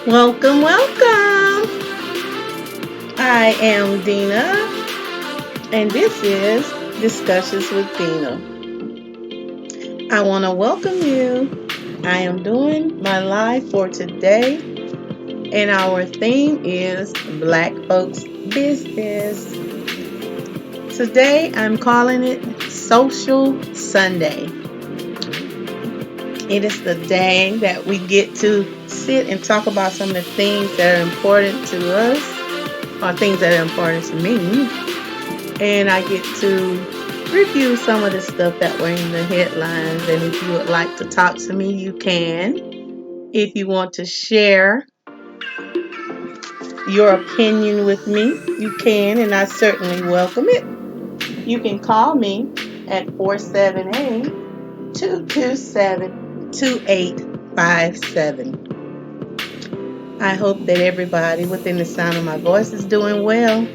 Welcome, welcome. I am Dina, and this is Discussions with Dina. I want to welcome you. I am doing my live for today, and our theme is Black Folks Business. Today, I'm calling it Social Sunday. It is the day that we get to sit and talk about some of the things that are important to us, or things that are important to me, and I get to review some of the stuff that were in the headlines. And if you would like to talk to me, you can. If you want to share your opinion with me, you can, and I certainly welcome it. You can call me at 478-227-2857. I hope that everybody within the sound of my voice is doing well.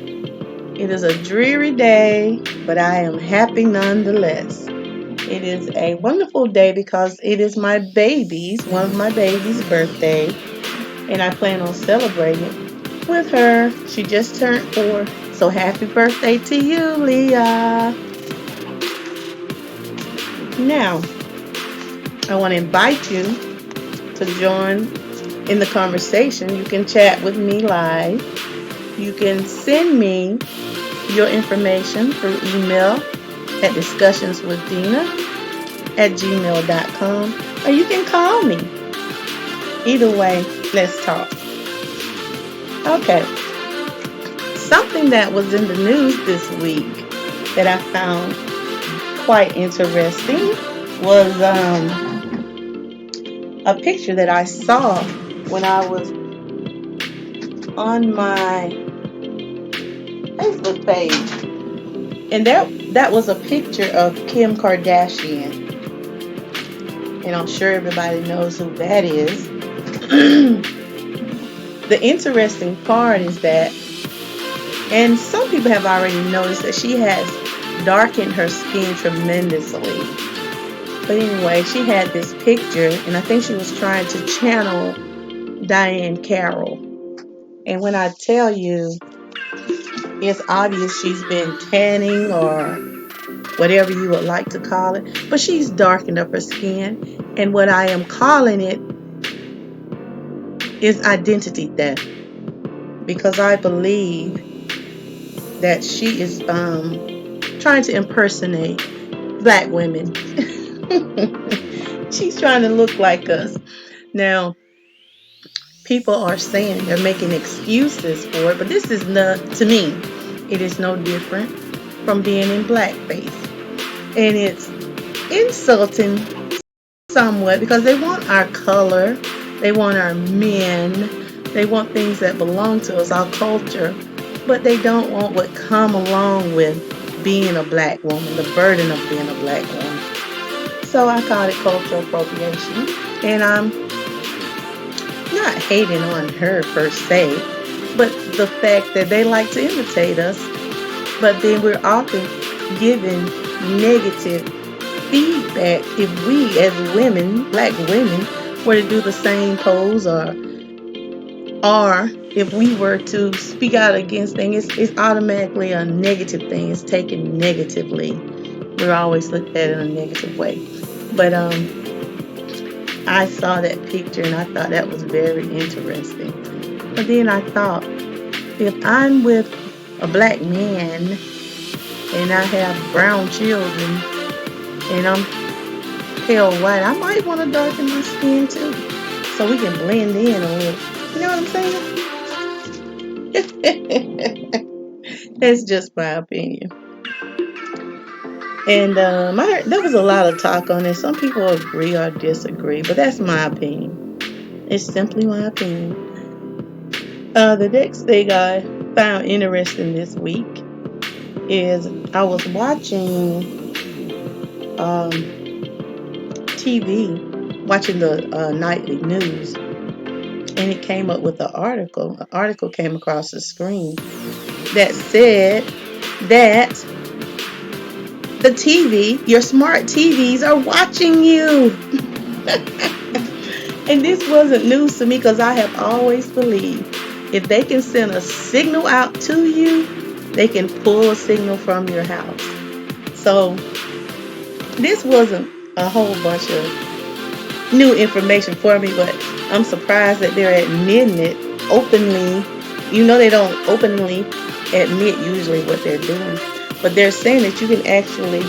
It is a dreary day, but I am happy nonetheless. It is a wonderful day because it is one of my baby's birthday, and I plan on celebrating with her. She just turned 4, so happy birthday to you, Leah. Now, I want to invite you to join in the conversation. You can chat with me live. You can send me your information through email at discussionswithdina@gmail.com, or you can call me. Either way, let's talk. Okay. Something that was in the news this week that I found quite interesting was a picture that I saw when I was on my Facebook page. And that was a picture of Kim Kardashian. And I'm sure everybody knows who that is. The interesting part is that, and some people have already noticed, that she has darkened her skin tremendously. But anyway, she had this picture, and I think she was trying to channel Diahann Carroll. And when I tell you, it's obvious she's been tanning or whatever you would like to call it, but she's darkened up her skin. And what I am calling it is identity theft, because I believe that she is trying to impersonate black women. She's trying to look like us. Now, people are saying they're making excuses for it, but this is not, to me, it is no different from being in blackface. And it's insulting somewhat because they want our color, they want our men, they want things that belong to us, our culture, but they don't want what come along with being a black woman, the burden of being a black woman. So I call it cultural appropriation, and I'm not hating on her per se, but the fact that they like to imitate us, but then we're often given negative feedback if we as women, black women, were to do the same pose, or if we were to speak out against things. It's automatically a negative thing. It's taken negatively. We're always looked at it in a negative way. But I saw that picture and I thought that was very interesting. But then I thought, if I'm with a black man and I have brown children and I'm pale white, I might want to darken my skin too, so we can blend in a little. You know what I'm saying? That's just my opinion. And there was a lot of talk on it. Some people agree or disagree, but that's my opinion. It's simply my opinion. The next thing I found interesting this week is I was watching TV, watching the nightly news, and it came up with an article. An article came across the screen that said that the TV, your smart TVs, are watching you. And this wasn't news to me because I have always believed if they can send a signal out to you, they can pull a signal from your house. So this wasn't a whole bunch of new information for me, but I'm surprised that they're admitting it openly. They don't openly admit usually what they're doing, but they're saying that you can actually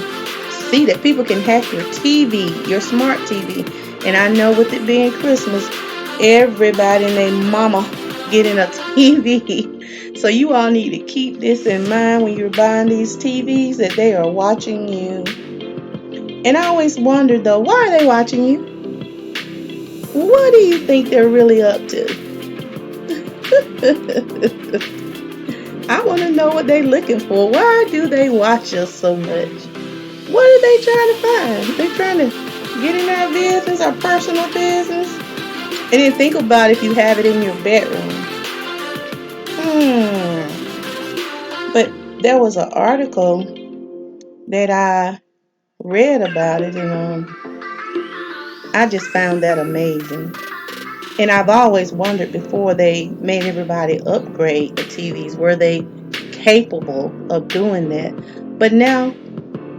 see that people can hack your TV, your smart TV. And I know with it being Christmas, everybody and their mama getting a TV. So you all need to keep this in mind when you're buying these TVs, that they are watching you. And I always wonder though, why are they watching you? What do you think they're really up to? I want to know what they're looking for. Why do they watch us so much? What are they trying to find? They're trying to get in our business, our personal business. And then think about if you have it in your bedroom. But there was an article that I read about it, and I just found that amazing. And I've always wondered, before they made everybody upgrade the TVs, were they capable of doing that? But now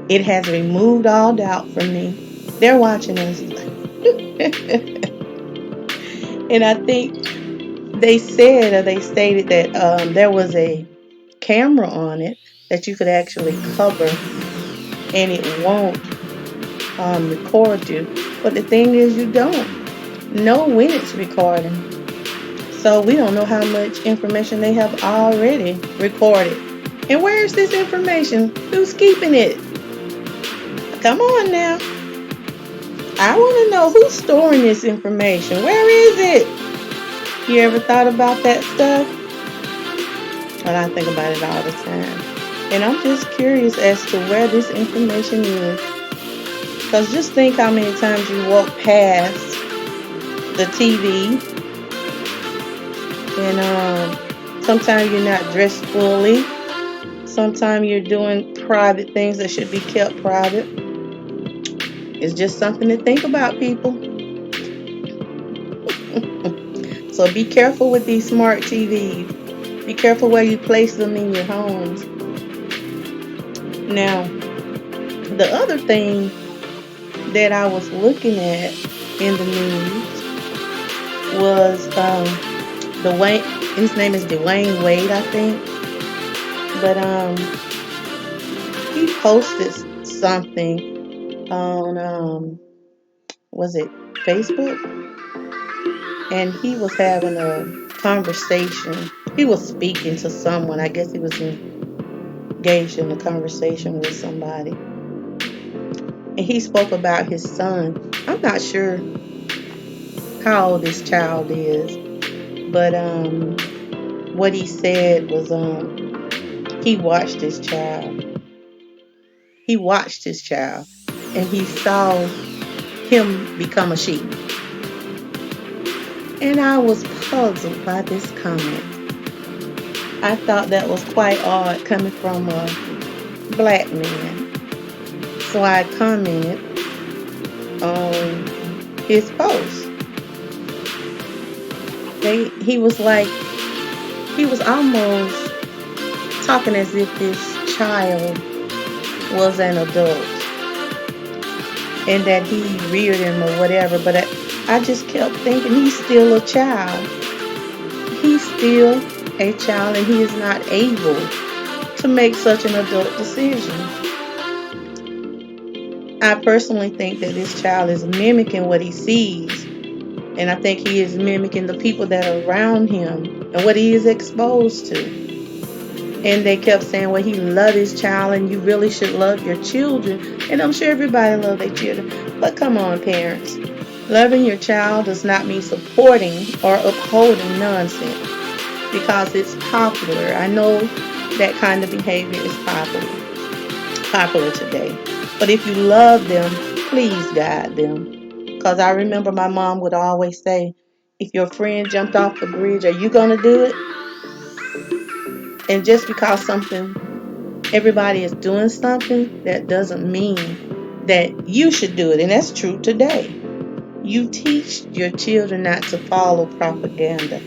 it has removed all doubt from me. They're watching us. And I think they stated that there was a camera on it that you could actually cover and it won't record you. But the thing is, you don't know when it's recording. So we don't know how much information they have already recorded. And where is this information? Who's keeping it? Come on now. I want to know who's storing this information. Where is it? You ever thought about that stuff? Well, I think about it all the time. And I'm just curious as to where this information is. Because just think how many times you walk past the TV. And sometimes you're not dressed fully. Sometimes you're doing private things that should be kept private. It's just something to think about, people. So be careful with these smart TVs. Be careful where you place them in your homes. Now, the other thing that I was looking at in the news was Dwayne. His name is Dwayne Wade, I think. But he posted something on was it Facebook? And he was having a conversation. He was speaking to someone. I guess he was engaged in a conversation with somebody. And he spoke about his son. I'm not sure how old this child is, but what he said was he watched his child. He watched his child, and he saw him become a sheep. And I was puzzled by this comment. I thought that was quite odd coming from a black man. So I commented on his post. He was almost talking as if this child was an adult and that he reared him or whatever. But I just kept thinking, he's still a child. He's still a child, and he is not able to make such an adult decision. I personally think that this child is mimicking what he sees, and I think he is mimicking the people that are around him and what he is exposed to. And they kept saying, well, he loved his child, and you really should love your children. And I'm sure everybody loves their children. But come on, parents. Loving your child does not mean supporting or upholding nonsense because it's popular. I know that kind of behavior is popular today. But if you love them, please guide them. Because I remember my mom would always say, if your friend jumped off the bridge, are you going to do it? And just because everybody is doing something, that doesn't mean that you should do it. And that's true today. You teach your children not to follow propaganda.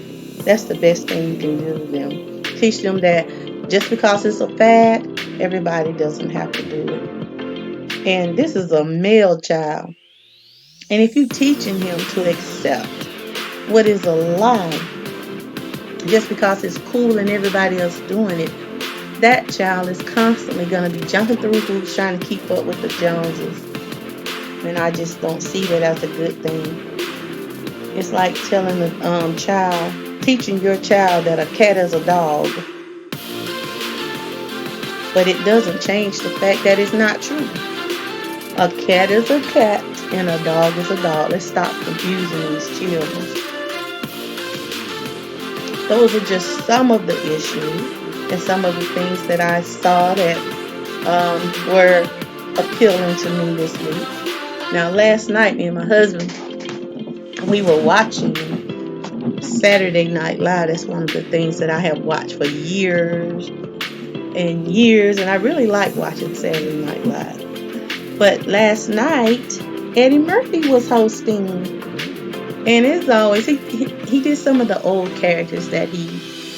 That's the best thing you can do to them. Teach them that just because it's a fad, everybody doesn't have to do it. And this is a male child. And if you're teaching him to accept what is a lie, just because it's cool and everybody else doing it, that child is constantly going to be jumping through hoops trying to keep up with the Joneses. And I just don't see that as a good thing. It's like telling the child, teaching your child that a cat is a dog. But it doesn't change the fact that it's not true. A cat is a cat and a dog is a dog. Let's stop confusing these children. Those are just some of the issues and some of the things that I saw that were appealing to me this week. Now, last night, me and my husband, we were watching Saturday Night Live. That's one of the things that I have watched for years and years, and I really like watching Saturday Night Live. But last night, Eddie Murphy was hosting, and as always, he did some of the old characters that he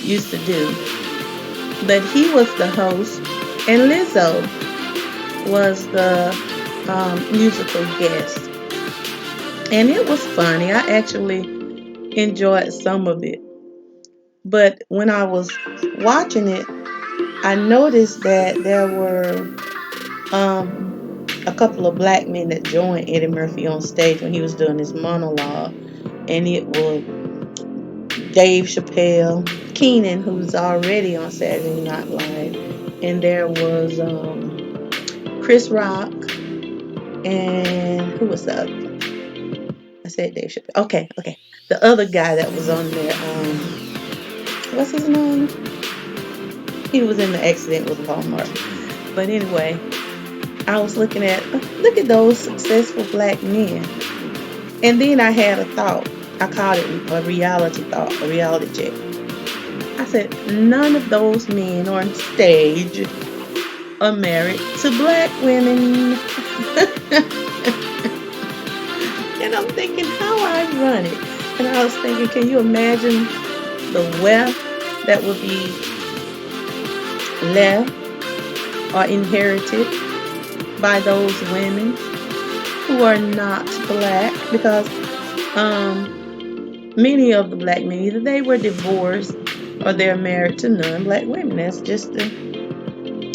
used to do. But he was the host, and Lizzo was the musical guest. And it was funny. I actually enjoyed some of it. But when I was watching it, I noticed that there were a couple of black men that joined Eddie Murphy on stage when he was doing his monologue. And it was Dave Chappelle, Keenan, who's already on Saturday Night Live, and there was Chris Rock, and who was the other? I said Dave Chappelle. Okay. The other guy that was on there, what's his name? He was in the accident with Walmart. But anyway, I was look at those successful black men. And then I had a thought. I called it a reality thought, a reality check. I said, none of those men on stage are married to black women. And I'm thinking how I run it. And I was thinking, can you imagine the wealth that would be left or inherited by those women who are not black? Because many of the black men, either they were divorced or they're married to non-black women. That's just the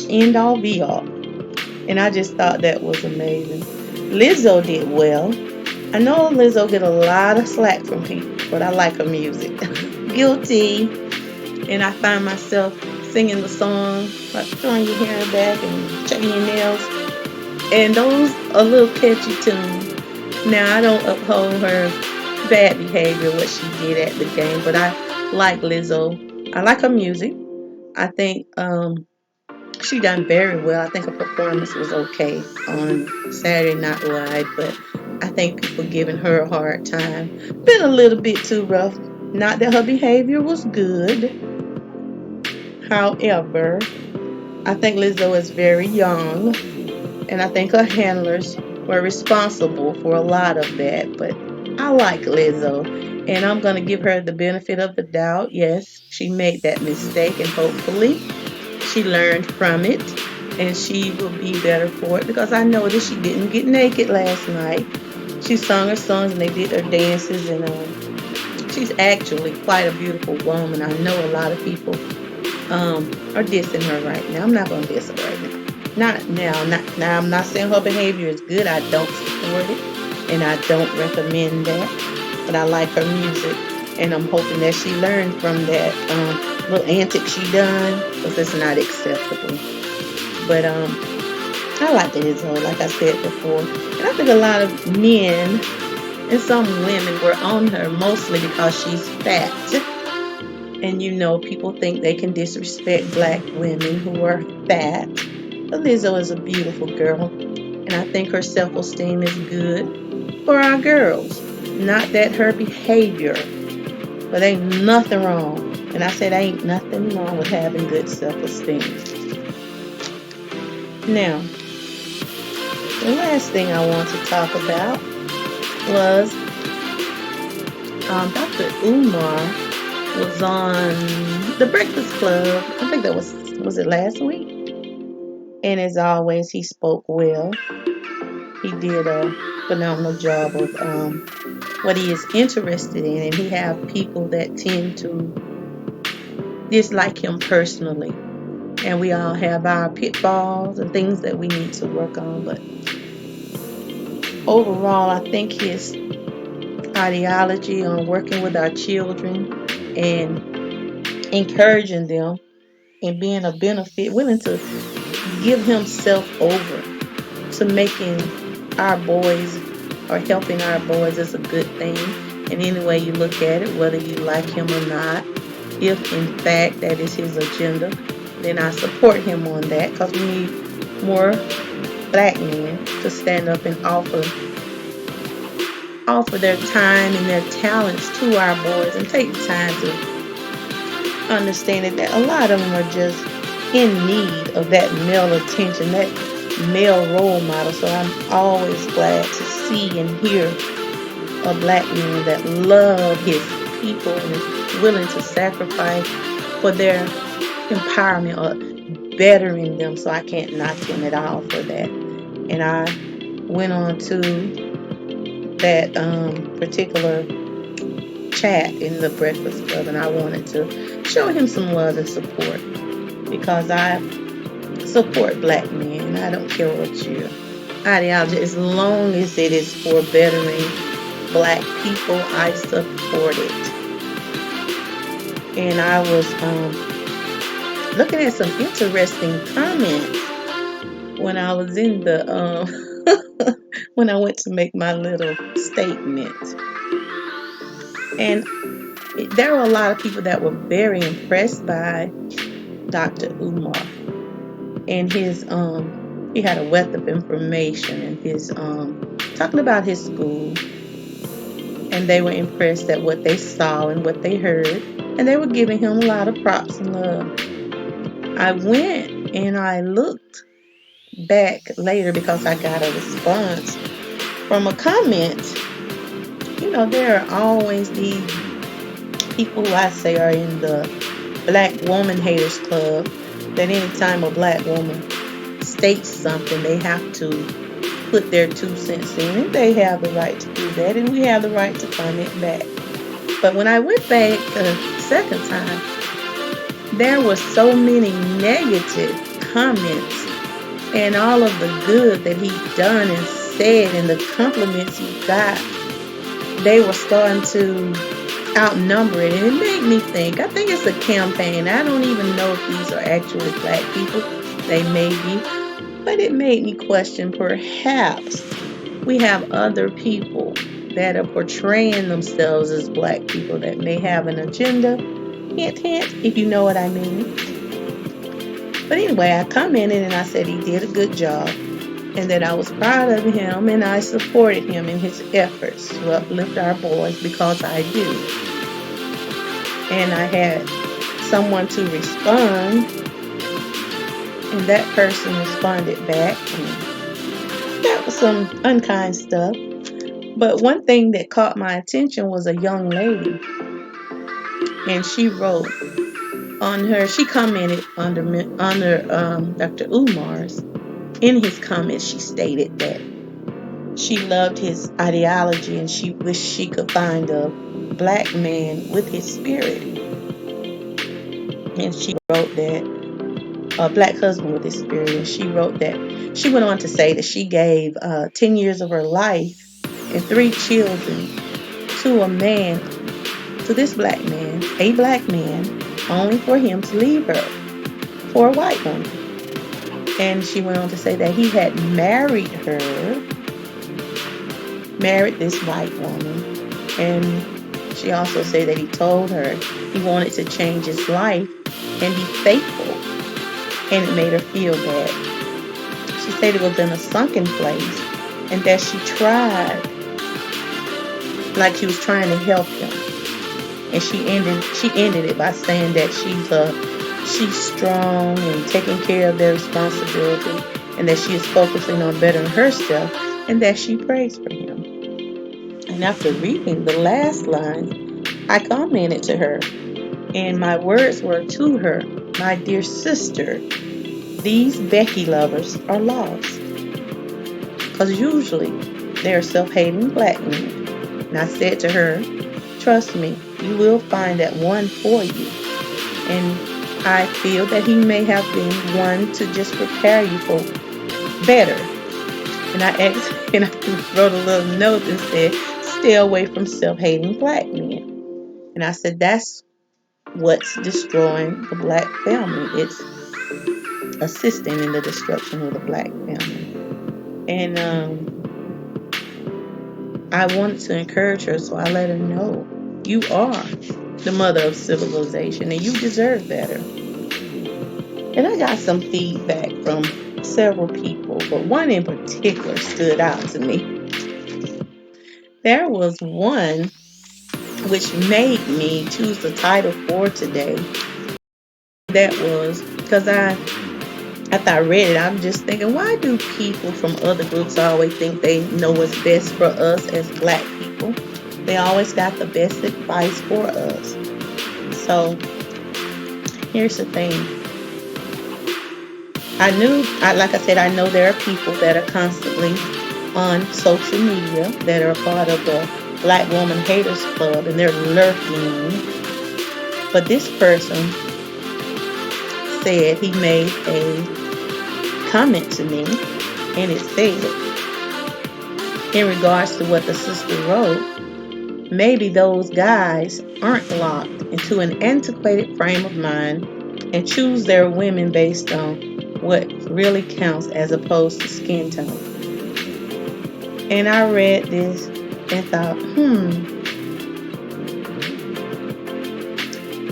end all be all. And I just thought that was amazing. Lizzo did well. I know Lizzo get a lot of slack from people, but I like her music. Guilty. And I find myself singing the song, like throwing your hair back and checking your nails. And those are little catchy tunes. Now, I don't uphold her bad behavior, what she did at the game, but I like Lizzo. I like her music. I think she done very well. I think her performance was okay on Saturday Night Live, but I think people giving her a hard time. Been a little bit too rough. Not that her behavior was good. However, I think Lizzo is very young, and I think her handlers were responsible for a lot of that. But I like Lizzo, and I'm going to give her the benefit of the doubt. Yes, she made that mistake, and hopefully she learned from it, and she will be better for it, because I noticed she didn't get naked last night. She sung her songs, and they did their dances, and she's actually quite a beautiful woman. I know a lot of people are dissing her right now. I'm not going to diss her right now. Not now. Now, I'm not saying her behavior is good. I don't support it, and I don't recommend that. But I like her music, and I'm hoping that she learned from that little antic she done, because it's not acceptable. But I like Lizzo, like I said before. And I think a lot of men and some women were on her mostly because she's fat. And people think they can disrespect black women who are fat. But Lizzo is a beautiful girl. And I think her self-esteem is good for our girls. Not that her behavior, but ain't nothing wrong. And I said ain't nothing wrong with having good self-esteem. Now, the last thing I want to talk about was Dr. Umar was on The Breakfast Club. I think that was it last week? And as always, he spoke well. He did a phenomenal job of what he is interested in, and he have people that tend to dislike him personally. And we all have our pitfalls and things that we need to work on. But overall, I think his ideology on working with our children and encouraging them and being a benefit, willing to give himself over to making our boys or helping our boys is a good thing. And any way you look at it, whether you like him or not, if in fact that is his agenda, then I support him on that, because we need more black men to stand up and offer their time and their talents to our boys, and take the time to understand that a lot of them are just in need of that male attention, that male role model. So I'm always glad to see and hear a black man that loves his people and is willing to sacrifice for their empowerment or bettering them. So I can't knock him at all for that. And I went on to that particular chat in the Breakfast Club, and I wanted to show him some love and support, because I support black men. I don't care what your ideology, as long as it is for bettering black people, I support it. And I was looking at some interesting comments when I was in the when I went to make my little statement. And there were a lot of people that were very impressed by Dr. Umar and his he had a wealth of information, and his talking about his school, and they were impressed at what they saw and what they heard, and they were giving him a lot of props and love. I went and I looked back later because I got a response from a comment. You know, there are always these people who I say are in the Black Woman Haters Club, that anytime a black woman states something, they have to put their 2 cents in, and they have the right to do that, and we have the right to comment back. But when I went back the second time, there were so many negative comments, and all of the good that he done and said and the compliments he got, they were starting to outnumber it. And it made me think, I think it's a campaign. I don't even know if these are actually black people. They may be. But it made me question, perhaps we have other people that are portraying themselves as black people that may have an agenda. Hint, hint, if you know what I mean. But anyway, I commented and I said he did a good job, and that I was proud of him, and I supported him in his efforts to uplift our boys, because I do. And I had someone to respond, and that person responded back, and that was some unkind stuff. But one thing that caught my attention was a young lady, and she wrote on her, she commented under Dr. Umar's. In his comments, she stated that she loved his ideology and she wished she could find a black man with his spirit. And she wrote that, a black husband with his spirit. And she wrote that, she went on to say that she gave 10 years of her life and 3 children to a man, to this black man, a black man, only for him to leave her for a white woman. And she went on to say that he had married this white woman. And she also said that he told her he wanted to change his life and be faithful. And it made her feel bad. She said it was in a sunken place, and that she tried, like she was trying to help him. And she ended it by saying that she's strong and taking care of their responsibility, and that she is focusing on bettering herself, and that she prays for him. And after reading the last line, I commented to her, and my words were to her, "My dear sister, these Becky lovers are lost." Because usually they're self-hating black men. And I said to her, "Trust me, you will find that one for you." And I feel that he may have been one to just prepare you for better. And I asked, and I wrote a little note that said, "Stay away from self-hating black men." And I said, that's what's destroying the black family. It's assisting in the destruction of the black family. And I wanted to encourage her, so I let her know, you are the mother of civilization and you deserve better. And I got some feedback from several people, but one in particular stood out to me. There was one which made me choose the title for today. That was because after I read it, I'm just thinking, why do people from other groups always think they know what's best for us as black people? They always got the best advice for us. So here's the thing. Like I said, I know there are people that are constantly on social media that are a part of the Black Woman Haters Club, and they're lurking. But this person said, he made a comment to me, and it said, in regards to what the sister wrote, maybe those guys aren't locked into an antiquated frame of mind and choose their women based on what really counts as opposed to skin tone. And I read this and thought,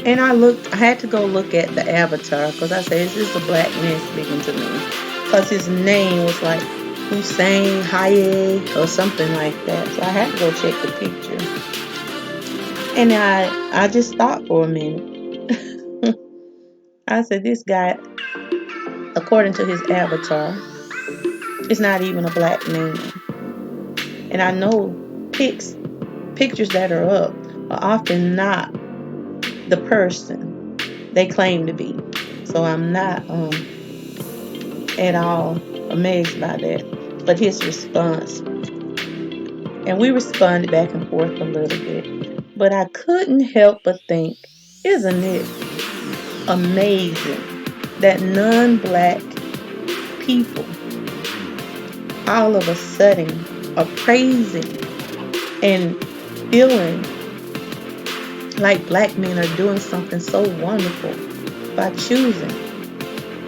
And I had to go look at the avatar, because I said, is this a black man speaking to me? Because his name was like Hussein Haye or something like that. So I had to go check the picture. And I just thought for a minute. I said, this guy, according to his avatar, is not even a black man. And I know pictures that are up are often not the person they claim to be. So I'm not at all amazed by that. But his response, and we responded back and forth a little bit, but I couldn't help but think, isn't it amazing that non-black people all of a sudden are praising and feeling like black men are doing something so wonderful by choosing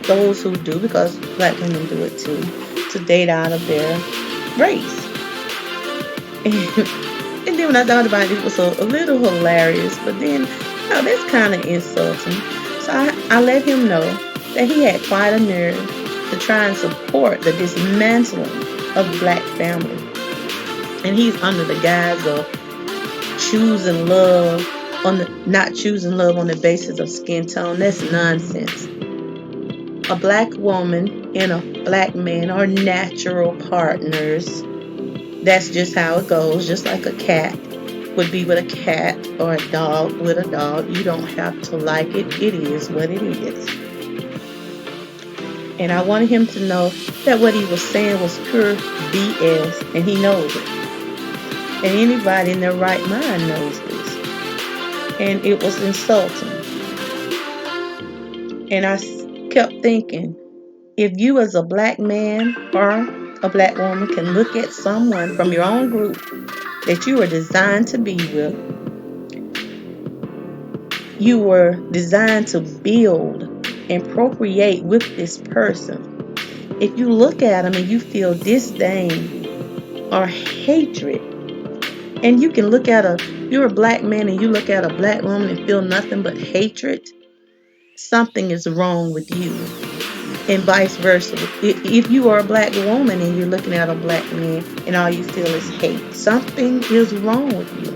those who do, because black women do it too, to date out of their race. And then when I thought about it, it was a little hilarious, but then, that's kind of insulting. So I let him know that he had quite a nerve to try and support the dismantling of the black family. And he's under the guise of choosing love not choosing love on the basis of skin tone. That's nonsense. A black woman and a black man are natural partners. That's just how it goes. Just like a cat would be with a cat, or a dog with a dog. You don't have to like it. It is what it is. And I wanted him to know that what he was saying was pure BS, and he knows it. And anybody in their right mind knows this. And it was insulting. And I kept thinking, if you as a black man or a black woman can look at someone from your own group that you were designed to be with, you were designed to build and procreate with this person. If you look at them and you feel disdain or hatred, and you can look at you're a black man and you look at a black woman and feel nothing but hatred, something is wrong with you. And vice versa. If you are a black woman and you're looking at a black man and all you feel is hate, something is wrong with you.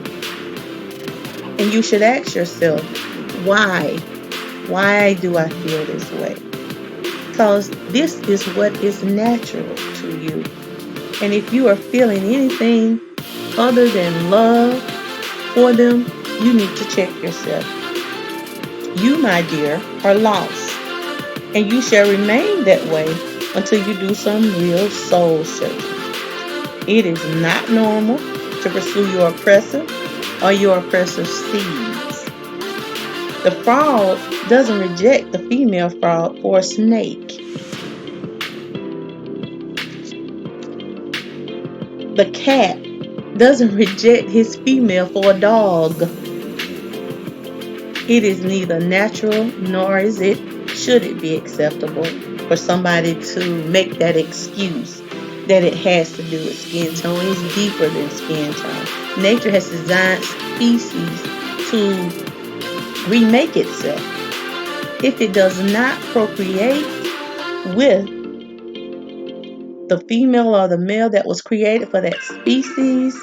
And you should ask yourself, why? Why do I feel this way? Because this is what is natural to you. And if you are feeling anything other than love for them, you need to check yourself. You, my dear, are lost, and you shall remain that way until you do some real soul searching. It is not normal to pursue your oppressor or your oppressor's seeds. The frog doesn't reject the female frog for a snake. The cat doesn't reject his female for a dog. It is neither natural nor should it be acceptable for somebody to make that excuse that it has to do with skin tone. It's deeper than skin tone. Nature has designed species to remake itself. If it does not procreate with the female or the male that was created for that species,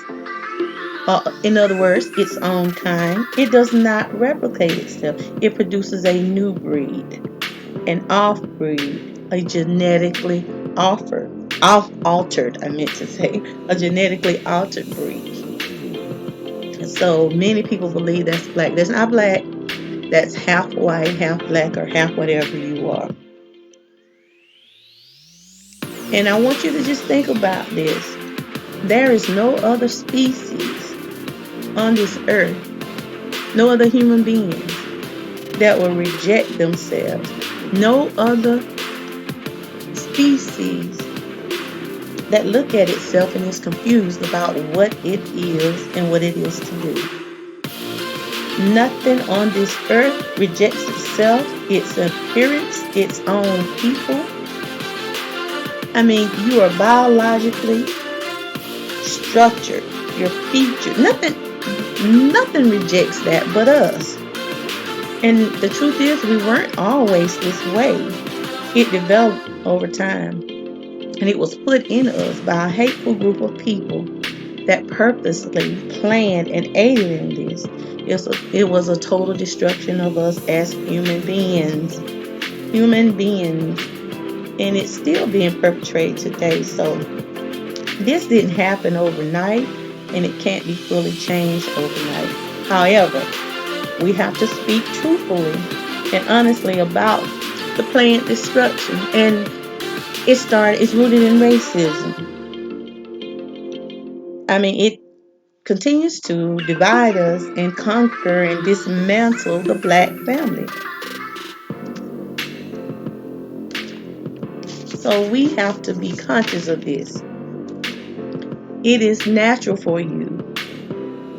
in other words, its own kind, it does not replicate itself. It produces a new breed, an off-breed, a genetically altered, a genetically altered breed. So many people believe that's black. That's not black. That's half white, half black, or half whatever you are. And I want you to just think about this. There is no other species on this earth, no other human beings that will reject themselves. No other species that look at itself and is confused about what it is and what it is to do. Nothing on this earth rejects itself, its appearance, its own people. I mean, you are biologically structured, your features. Nothing rejects that but us. And the truth is, we weren't always this way. It developed over time. And it was put in us by a hateful group of people that purposely planned and aided in this. It was a total destruction of us as human beings. And it's still being perpetrated today. So this didn't happen overnight, and it can't be fully changed overnight. However, we have to speak truthfully and honestly about the planned destruction. And it's rooted in racism. I mean, it continues to divide us and conquer and dismantle the black family. So we have to be conscious of this. It is natural for you,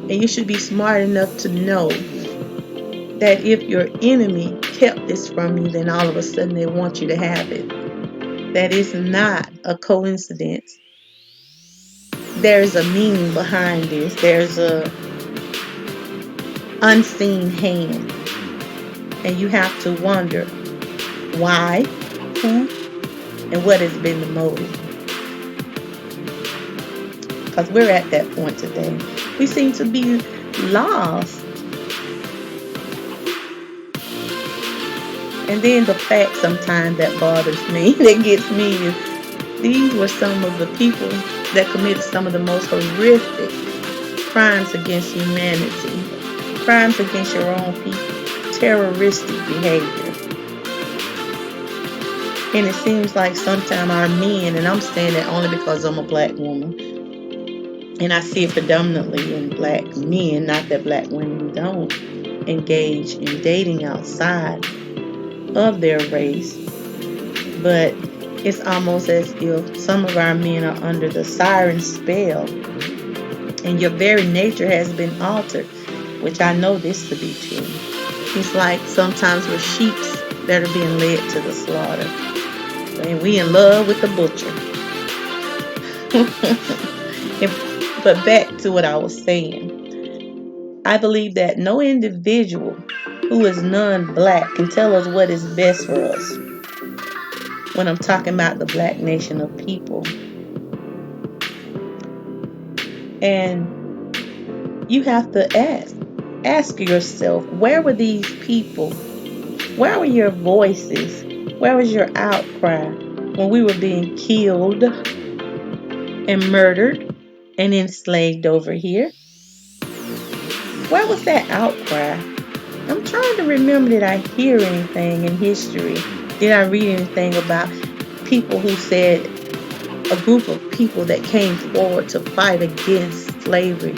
and you should be smart enough to know that if your enemy kept this from you, then all of a sudden they want you to have it. That is not a coincidence. There's a meaning behind this. There's a unseen hand. And you have to wonder why, who, and what has been the motive. Because we're at that point today. We seem to be lost. And then the fact sometimes that bothers me, that gets me, is these were some of the people that committed some of the most horrific crimes against humanity, crimes against your own people, terroristic behavior. And it seems like sometimes our men, and I'm saying that only because I'm a black woman, and I see it predominantly in black men, not that black women don't engage in dating outside of their race, but it's almost as if some of our men are under the siren spell, and your very nature has been altered, which I know this to be true. It's like sometimes we're sheep that are being led to the slaughter, and we in love with the butcher. But back to what I was saying, I believe that no individual who is non-black can tell us what is best for us when I'm talking about the black nation of people. And you have to ask yourself, where were these people? Where were your voices? Where was your outcry when we were being killed and murdered and enslaved over here. Where was that outcry? I'm trying to remember, did I hear anything in history? Did I read anything about people who said, a group of people that came forward to fight against slavery,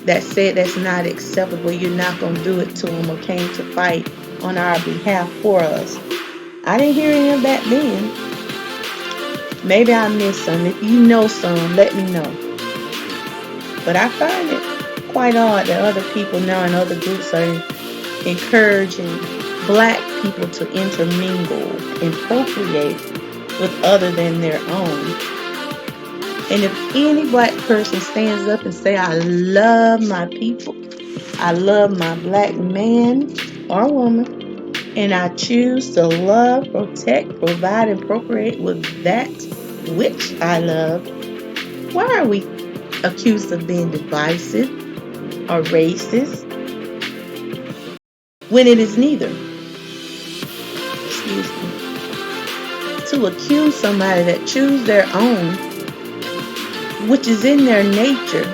that said that's not acceptable, you're not going to do it to them, or came to fight on our behalf for us? I didn't hear any of that then. Maybe I missed some. If you know some, let me know. But I find it quite odd that other people now and other groups are encouraging black people to intermingle and procreate with other than their own. And if any black person stands up and say, I love my people, I love my black man or woman, and I choose to love, protect, provide, and procreate with that which I love, why are we accused of being divisive or racist when it is neither? Excuse me. To accuse somebody that choose their own, which is in their nature,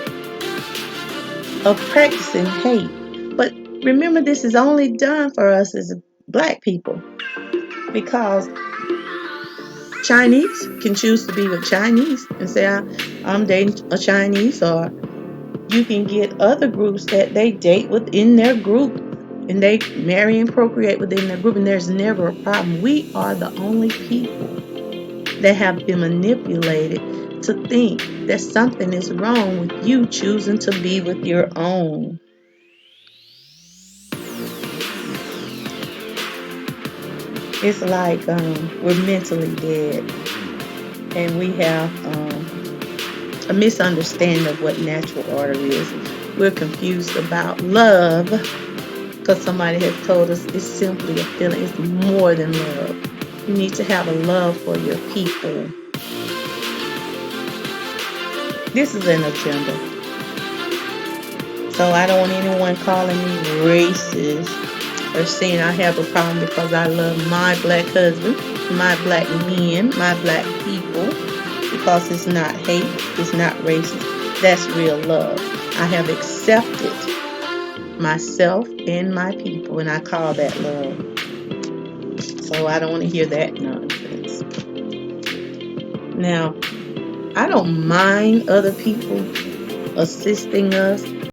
of practicing hate. But remember, this is only done for us as black people, because Chinese can choose to be with Chinese and say, I'm dating a Chinese, or you can get other groups that they date within their group and they marry and procreate within their group, and there's never a problem. We are the only people that have been manipulated to think that something is wrong with you choosing to be with your own. It's like we're mentally dead, and we have a misunderstanding of what natural order is. We're confused about love because somebody has told us it's simply a feeling. It's more than love. You need to have a love for your people. This is an agenda. So I don't want anyone calling me racist or saying I have a problem because I love my black husband, my black men, my black people, because it's not hate, it's not racist. That's real love. I have accepted myself and my people, and I call that love. So I don't want to hear that nonsense. Now, I don't mind other people assisting us